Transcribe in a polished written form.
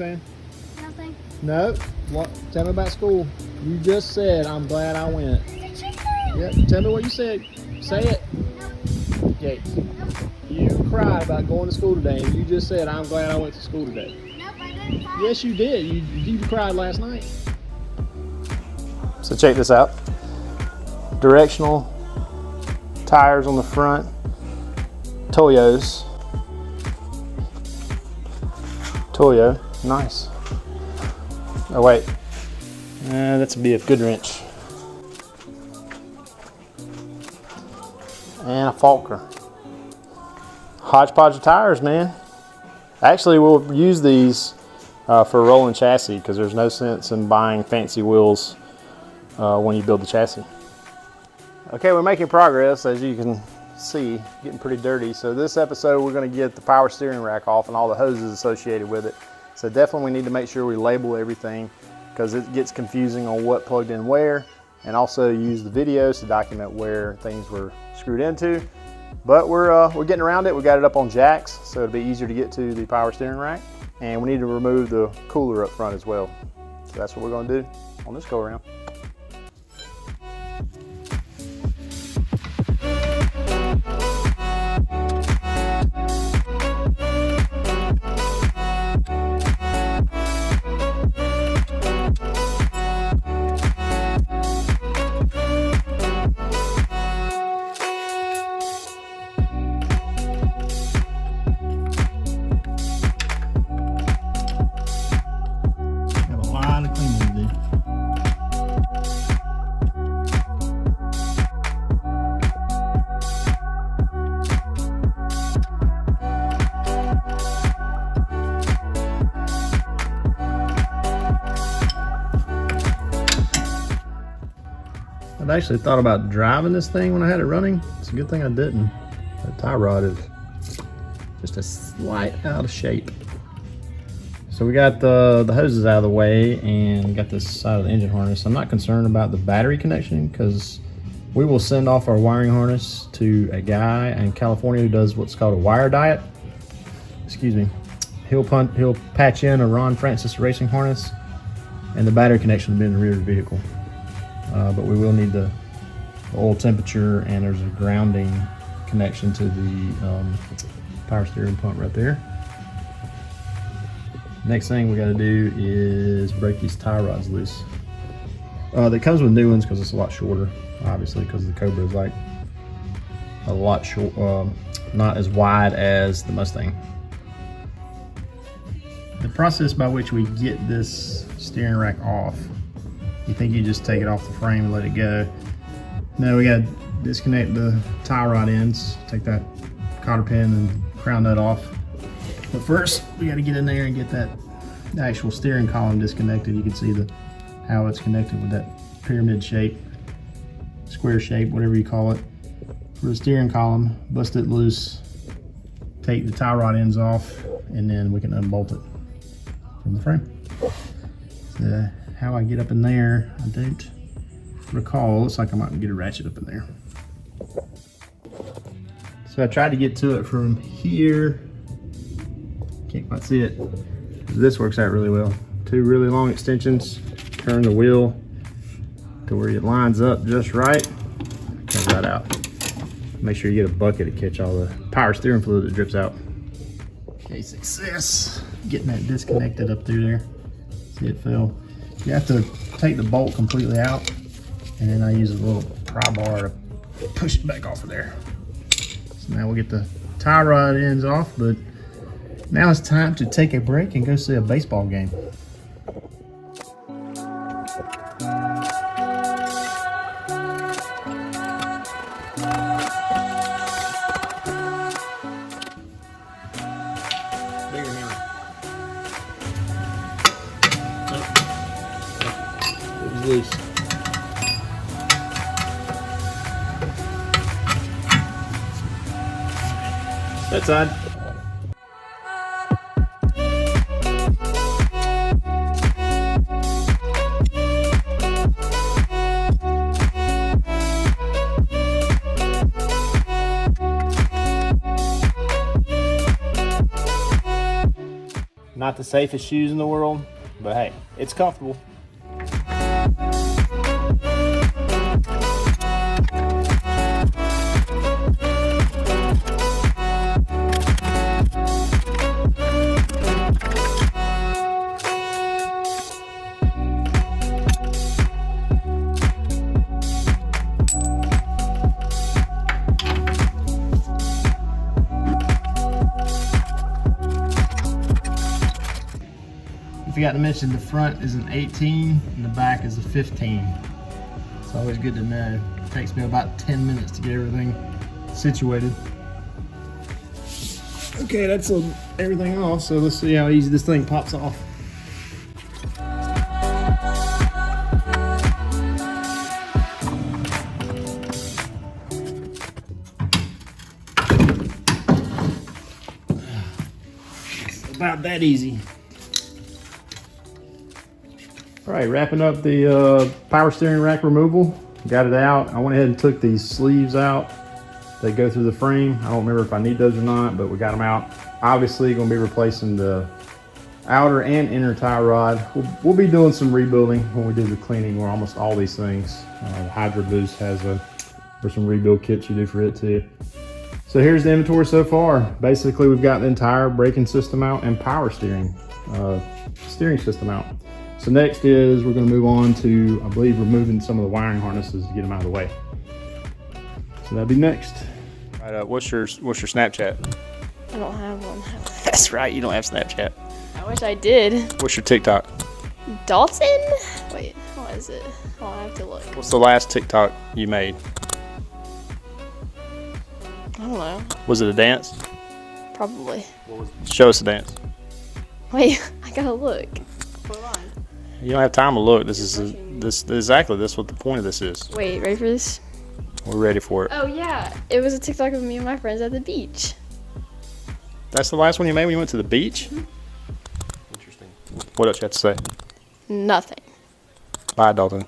saying? Nothing. No. What? Tell me about school. You just said, I'm glad I went. Yep. Tell me what you said. Say it. Nope. Jake. You cried about going to school today, and you just said, I'm glad I went to school today. Nope, I didn't cry. Yes, you did. You cried last night. So check this out. Directional tires on the front. Toyos. Toyo. Nice. Oh wait. That's a BF Goodwrench. And a Falker. Hodgepodge of tires, man. Actually, we'll use these for a rolling chassis because there's no sense in buying fancy wheels when you build the chassis. Okay, we're making progress, as you can see, getting pretty dirty. So this episode, we're going to get the power steering rack off and all the hoses associated with it. So definitely we need to make sure we label everything because it gets confusing on what plugged in where, and also use the videos to document where things were screwed into. But we're getting around it. We got it up on jacks, so it'll be easier to get to the power steering rack. And we need to remove the cooler up front as well. So that's what we're going to do on this go around. I'd actually thought about driving this thing when I had it running. It's a good thing I didn't. The tie rod is just a slight out of shape. So we got the hoses out of the way and got this side of the engine harness. I'm not concerned about the battery connection because we will send off our wiring harness to a guy in California who does what's called a wire diet. Excuse me. He'll patch in a Ron Francis racing harness, and the battery connection will be in the rear of the vehicle. But we will need the oil temperature, and there's a grounding connection to the power steering pump right there. Next thing we got to do is break these tie rods loose. That comes with new ones because it's a lot shorter, obviously, because the Cobra is like a lot short, not as wide as the Mustang. The process by which we get this steering rack off, you think you just take it off the frame and let it go. No, we got to disconnect the tie rod ends, take that cotter pin and crown nut off. But first, we got to get in there and get that actual steering column disconnected. You can see how it's connected with that pyramid shape, square shape, whatever you call it. For the steering column, bust it loose, take the tie rod ends off, and then we can unbolt it from the frame. So how I get up in there, I don't recall. Looks like I might get a ratchet up in there. So I tried to get to it from here. Can't quite see it. This works out really well. Two really long extensions, turn the wheel to where it lines up just right, comes right out. Make sure you get a bucket to catch all the power steering fluid that drips out. Okay, success. Getting that disconnected up through there. See, it fell. You have to take the bolt completely out, and then I use a little pry bar to push it back off of there. So now we'll get the tie rod ends off, but now it's time to take a break and go see a baseball game. Bigger hammer. Oh. It was loose. That side. Not the safest shoes in the world, but hey, it's comfortable. I forgot to mention the front is an 18 and the back is a 15. It's always good to know. It takes me about 10 minutes to get everything situated. Okay, that's everything off, so let's see how easy this thing pops off. It's about that easy. All right, wrapping up the power steering rack removal. Got it out. I went ahead and took these sleeves out. They go through the frame. I don't remember if I need those or not, but we got them out. Obviously, going to be replacing the outer and inner tie rod. We'll be doing some rebuilding when we do the cleaning on almost all these things. The Hydro Boost has there's some rebuild kits you do for it too. So here's the inventory so far. Basically, we've got the entire braking system out and power steering system out. So next is we're going to move on to, I believe, removing some of the wiring harnesses to get them out of the way. So that'll be next. All right, what's your Snapchat? I don't have one. That's right, you don't have Snapchat. I wish I did. What's your TikTok? Dalton? Wait, what is it? I'll have to look. What's the last TikTok you made? I don't know. Was it a dance? Probably. Show us a dance. Wait, I gotta look. Hold on. You don't have time to look. This is what the point of this is. Wait, ready for this? We're ready for it. Oh yeah, it was a TikTok of me and my friends at the beach. That's the last one you made when you went to the beach? Mm-hmm. Interesting. What else you have to say? Nothing. Bye, Dalton.